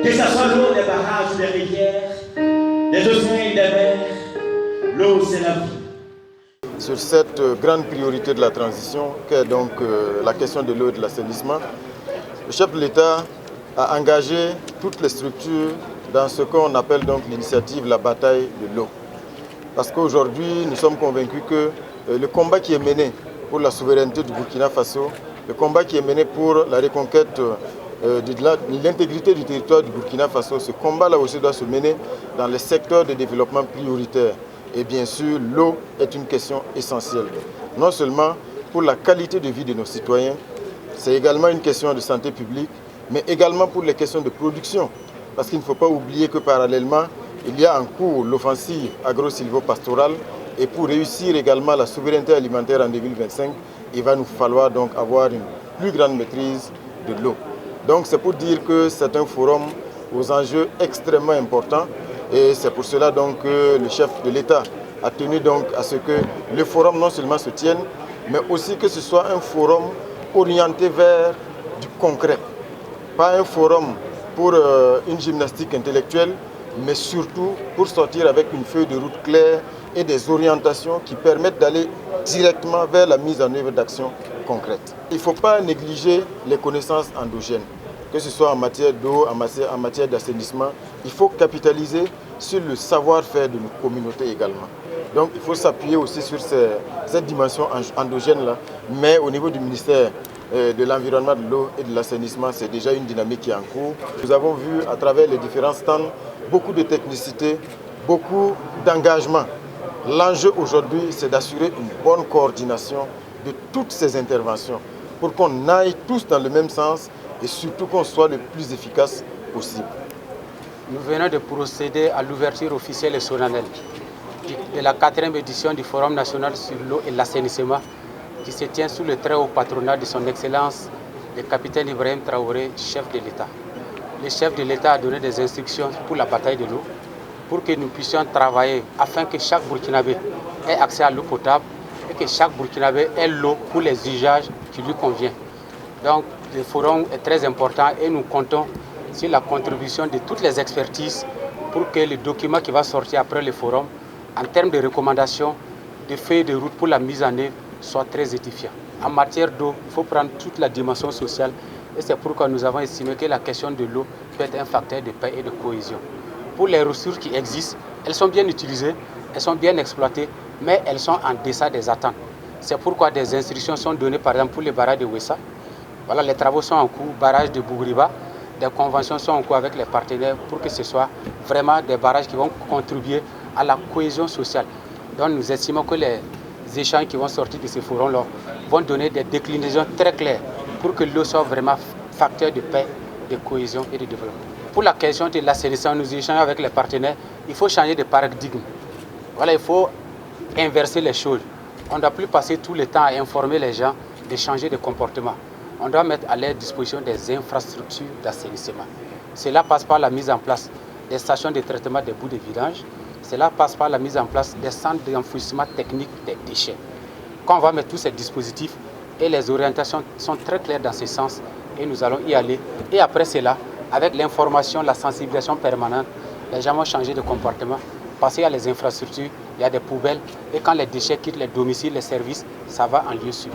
Que ce soit l'eau des barrages, des rivières, des océans et des mers, l'eau c'est la vie. Sur cette grande priorité de la transition, qui est donc la question de l'eau et de l'assainissement, le chef de l'État a engagé toutes les structures dans ce qu'on appelle donc l'initiative La bataille de l'eau. Parce qu'aujourd'hui, nous sommes convaincus que le combat qui est mené pour la souveraineté du Burkina Faso, le combat qui est mené pour la reconquête de l'intégrité du territoire du Burkina Faso, ce combat-là aussi doit se mener dans les secteurs de développement prioritaires. Et bien sûr, l'eau est une question essentielle. Non seulement pour la qualité de vie de nos citoyens, c'est également une question de santé publique, mais également pour les questions de production. Parce qu'il ne faut pas oublier que parallèlement, il y a en cours l'offensive agro-silvopastorale. Et pour réussir également la souveraineté alimentaire en 2025, il va nous falloir donc avoir une plus grande maîtrise de l'eau. Donc c'est pour dire que c'est un forum aux enjeux extrêmement importants. Et c'est pour cela donc que le chef de l'État a tenu donc à ce que le forum non seulement se tienne, mais aussi que ce soit un forum orienté vers du concret. Pas un forum pour une gymnastique intellectuelle, mais surtout pour sortir avec une feuille de route claire et des orientations qui permettent d'aller directement vers la mise en œuvre d'actions concrètes. Il ne faut pas négliger les connaissances endogènes, que ce soit en matière d'eau, en matière d'assainissement. Il faut capitaliser sur le savoir-faire de nos communautés également. Donc il faut s'appuyer aussi sur cette dimension endogène-là, mais au niveau du ministère de l'environnement, de l'eau et de l'assainissement, c'est déjà une dynamique qui est en cours. Nous avons vu à travers les différents stands beaucoup de technicité, beaucoup d'engagement. L'enjeu aujourd'hui, c'est d'assurer une bonne coordination de toutes ces interventions pour qu'on aille tous dans le même sens et surtout qu'on soit le plus efficace possible. Nous venons de procéder à l'ouverture officielle et solennelle de la 4e édition du Forum national sur l'eau et l'assainissement qui se tient sous le très haut patronat de son Excellence le capitaine Ibrahim Traoré, chef de l'État. Le chef de l'État a donné des instructions pour la bataille de l'eau, pour que nous puissions travailler afin que chaque Burkinabé ait accès à l'eau potable et que chaque Burkinabé ait l'eau pour les usages qui lui conviennent. Donc le forum est très important et nous comptons sur la contribution de toutes les expertises pour que le document qui va sortir après le forum, en termes de recommandations, de feuilles de route pour la mise en œuvre, soit très édifiant. En matière d'eau, il faut prendre toute la dimension sociale et c'est pourquoi nous avons estimé que la question de l'eau peut être un facteur de paix et de cohésion. Pour les ressources qui existent, elles sont bien utilisées, elles sont bien exploitées, mais elles sont en deçà des attentes. C'est pourquoi des instructions sont données par exemple pour les barrages de Wessa. Voilà, les travaux sont en cours, barrage de Bougriba, des conventions sont en cours avec les partenaires pour que ce soit vraiment des barrages qui vont contribuer à la cohésion sociale. Donc nous estimons que les échanges qui vont sortir de ces forums-là vont donner des déclinaisons très claires pour que l'eau soit vraiment facteur de paix, de cohésion et de développement. Pour la question de l'assainissement, nous échangeons avec les partenaires, il faut changer de paradigme. Voilà, il faut inverser les choses. On ne doit plus passer tout le temps à informer les gens de changer de comportement. On doit mettre à leur disposition des infrastructures d'assainissement. Cela passe par la mise en place des stations de traitement des boues de vidange. Cela passe par la mise en place des centres d'enfouissement technique des déchets. Quand on va mettre tous ces dispositifs et les orientations sont très claires dans ce sens et nous allons y aller. Et après cela, avec l'information, la sensibilisation permanente, les gens vont changer de comportement. Parce qu'il y a les infrastructures, il y a des poubelles et quand les déchets quittent les domiciles, les services, ça va en lieu sûr.